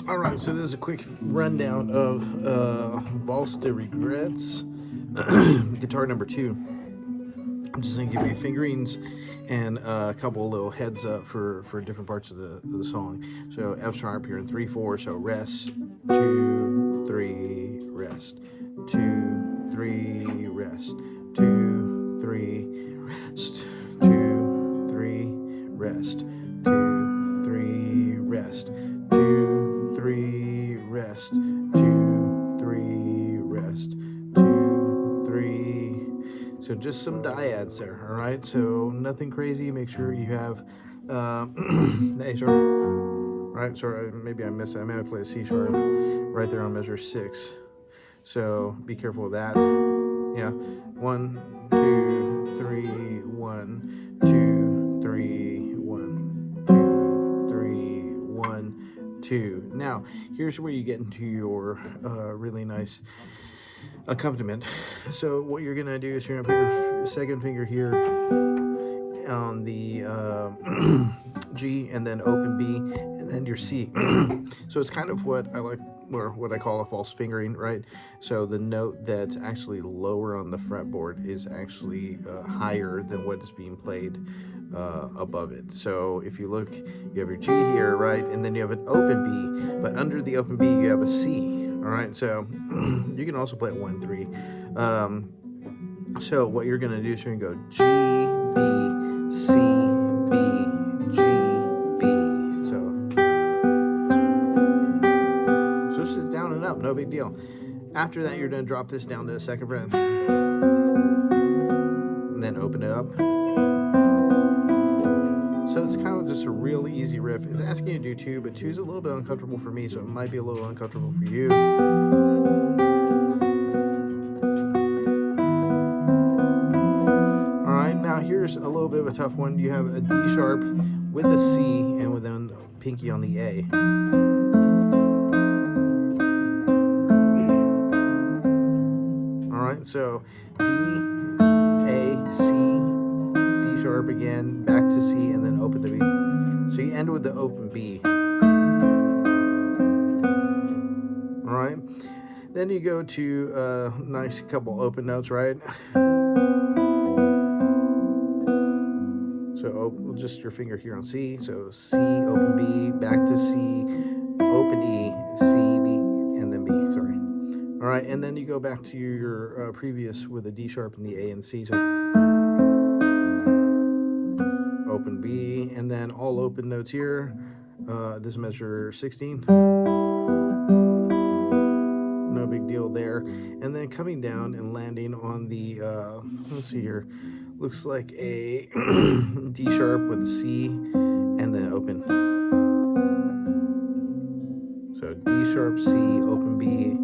All right, so this is a quick rundown of Valse de Regrets, guitar number 2. I'm just going to give you fingerings and a couple little heads up for different parts of the song. So F sharp here in 3/4, so rest, 2, 3, rest, 2, 3, rest, 2, 3, rest, 2, 3, rest, 2, 3, rest, 2, 3, rest, 2, 3, rest, 2, 3. So just some dyads there, all right? So nothing crazy. Make sure you have the A sharp, right? Sorry, maybe I missed it. I may have played a C sharp right there on measure 6. So be careful of that. Yeah, 1, 2, 3, 1, 2, 3, 1, 2, 3, 1, 2. Now, here's where you get into your really nice accompaniment. So what you're gonna do is you're gonna put your second finger here on the G, and then open B, and then your C. So it's kind of what I like, or what I call a false fingering, right? So the note that's actually lower on the fretboard is actually higher than what is being played above it. So if you look, you have your G here, right? And then you have an open B, but under the open B, you have a C. All right, so you can also play it 1, 3. So what you're gonna do is you're gonna go G, B, C, B, G, B. So it's just down and up, no big deal. After that, you're gonna drop this down to the second fret, and then open it up. So it's kind of just a really easy riff. It's asking you to do 2, but 2 is a little bit uncomfortable for me, so it might be a little uncomfortable for you. All right, now here's a little bit of a tough one. You have a D sharp with a C and with then pinky on the A. All right, so D, A, C, D sharp again, back to C, and then open to B. So you end with the open B. All right. Then you go to a nice couple open notes, right? So just your finger here on C. So C, open B, back to C, open E, C, B, and then B. Sorry. All right, and then you go back to your previous with the D sharp and the A and C. So open B, and then all open notes here. This measure 16. No big deal there. And then coming down and landing on the, let's see here, looks like a D sharp with C and then open. So D sharp, C, open B,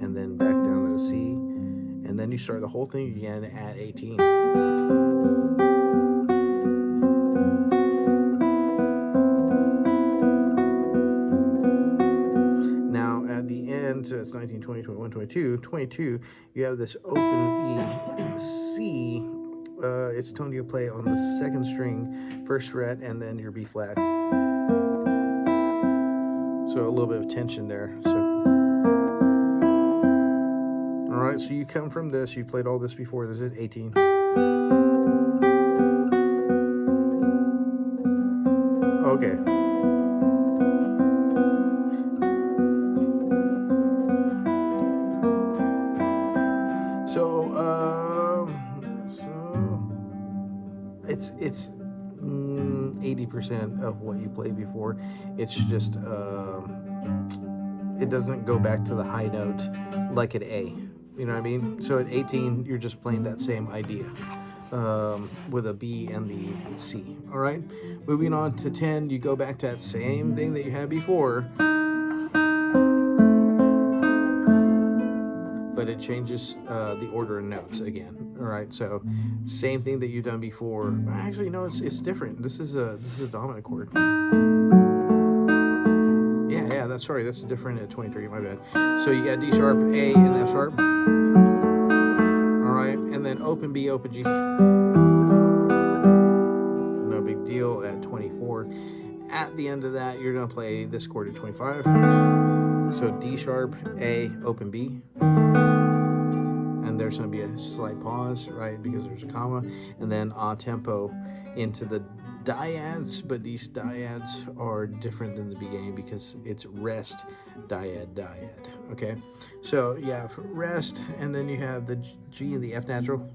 and then back down to C. And then you start the whole thing again at 18. So it's 19, 20, 21, 22. 22, you have this open E, C. It's telling you to play on the second string, first fret, and then your B flat. So a little bit of tension there. So, all right, so you come from this. You played all this before. This is 18. Okay. So it's 80% of what you played before. It's just it doesn't go back to the high note like at A. You know what I mean? So at 18, you're just playing that same idea with a B and the C. All right. Moving on to 10, you go back to that same thing that you had before. But it changes the order of notes again. All right, so same thing that you've done before. Actually, no, it's different. This is a dominant chord. Yeah, that's sorry. That's a different 23. My bad. So you got D sharp, A, and F sharp. All right, and then open B, open G. No big deal at 24. at the end of that, you're going to play this chord at 25. So D sharp, A, open B. And there's going to be a slight pause, right, because there's a comma. And then a tempo into the dyads, but these dyads are different than the beginning because it's rest, dyad, dyad. Okay, so you have rest, and then you have the G and the F natural.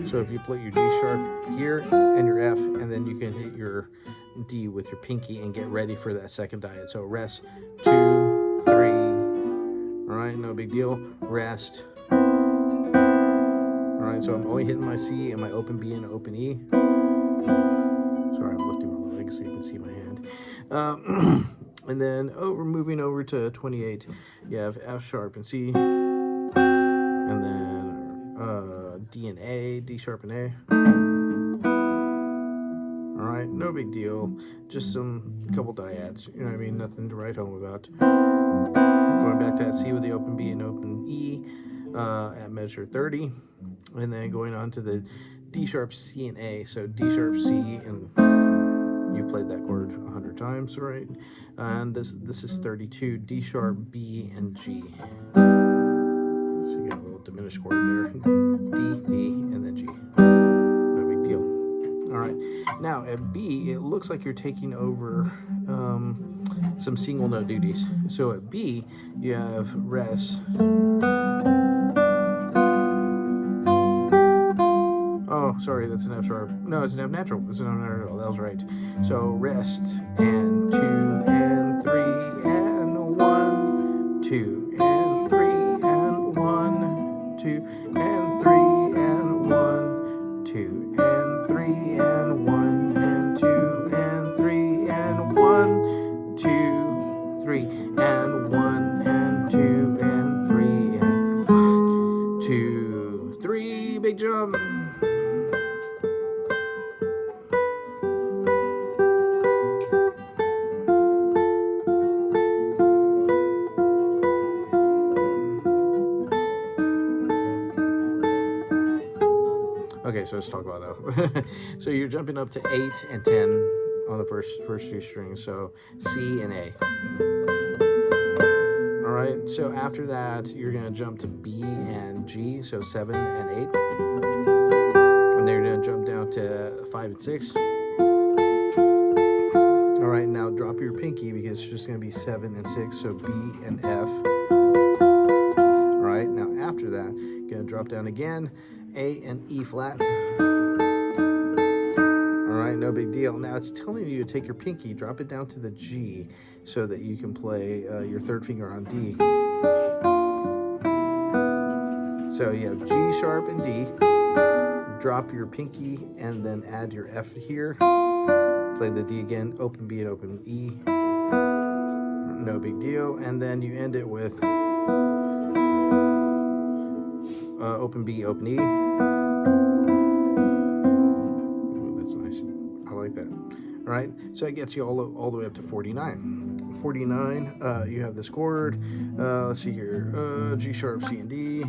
So if you put your G sharp here and your F, and then you can hit your D with your pinky and get ready for that second dyad. So rest, 2, 3. All right, no big deal. Rest. All right, so I'm only hitting my C and my open B and open E. Sorry, I'm lifting my leg so you can see my hand. And then moving over to 28, you have F sharp and C, and then D and A, D sharp and A. All right, no big deal. Just some couple dyads. You know what I mean? Nothing to write home about. Going back to that C with the open B and open E at measure 30, and then going on to the D sharp, C, and A. So D sharp, C, and you played that chord 100 times, right? And this is 32, D sharp, B, and G. So you got a little diminished chord there. D, B, and then G. No big deal. All right. Now at B, it looks like you're taking over some single note duties. So at B, you have rest. Oh, sorry, that's an F sharp. No, it's an F natural. It's an F natural. That was right. So rest and 2 and 3 and 1, 2 and 3 and 1, 2 and 3 and 1, 2 and 3 and 1 and 2 and 3 and 1, 2, 3 and 1 and 2 and 3 and 1, 2, 3. Big jump. Okay, so let's talk about that. So you're jumping up to 8 and 10 on the first two strings, so C and A. All right, so after that, you're going to jump to B and G, so 7 and 8. And then you're going to jump down to 5 and 6. All right, now drop your pinky because it's just going to be 7 and 6, so B and F. All right, now after that, you're going to drop down again, A and E flat. All right, no big deal. Now it's telling you to take your pinky, drop it down to the G so that you can play your third finger on D. So you have G sharp and D. Drop your pinky and then add your F here. Play the D again, open B and open E. No big deal. And then you end it with open B, open E. Ooh, that's nice. I like that. All right, so it gets you all the way up to 49. 49, you have this chord. Let's see here, G sharp, C, and D.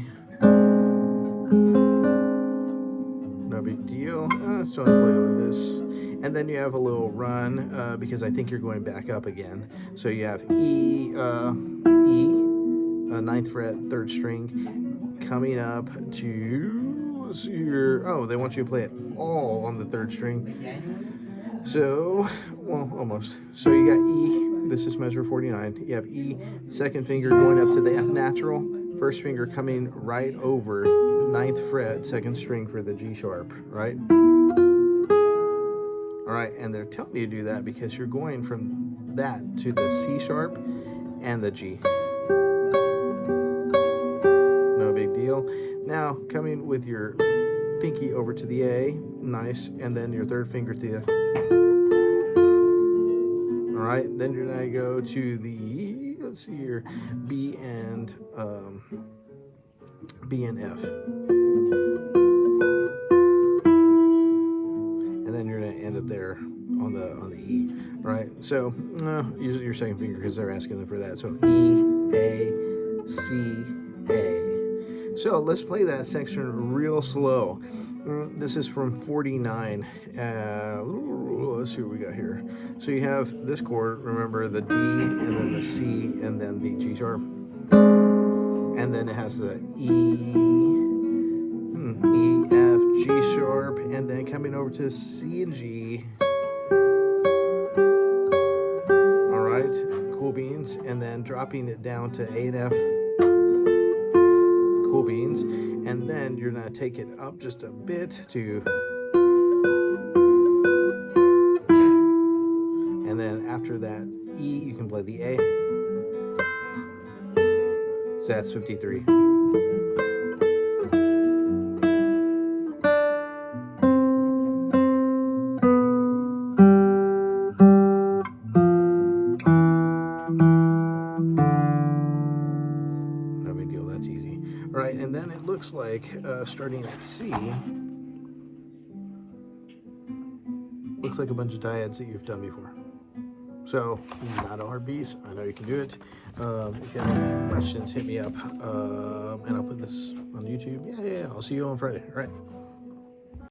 No big deal. So I play with this. And then you have a little run because I think you're going back up again. So you have E, 9th fret, 3rd string, coming up to, let's see here. Oh, they want you to play it all on the 3rd string. So, well, almost. So you got E, this is measure 49. You have E, 2nd finger going up to the F natural, 1st finger coming right over 9th fret, 2nd string for the G sharp, right? All right, and they're telling you to do that because you're going from that to the C sharp and the G. No big deal. Now, coming with your pinky over to the A, nice, and then your 3rd finger to the F. All right, then you're gonna go to the, let's see here, B and F. And then you're gonna end up there on the E. All right, so use your 2nd finger because they're asking them for that. So E, A, C, A. So let's play that section real slow. This is from 49. Let's see what we got here. So you have this chord, remember the D, and then the C, and then the G sharp. And then it has the E, F, G sharp, and then coming over to C and G. All right, cool beans. And then dropping it down to A and F. Cool beans. And then you're going to take it up just a bit to... And then after that E, you can play the A. So that's 53. No big deal, that's easy. All right, and then it looks like starting at C, looks like a bunch of dyads that you've done before. So, not a hard piece. I know you can do it. If you have any questions, hit me up. And I'll put this on YouTube. Yeah. I'll see you on Friday. All right.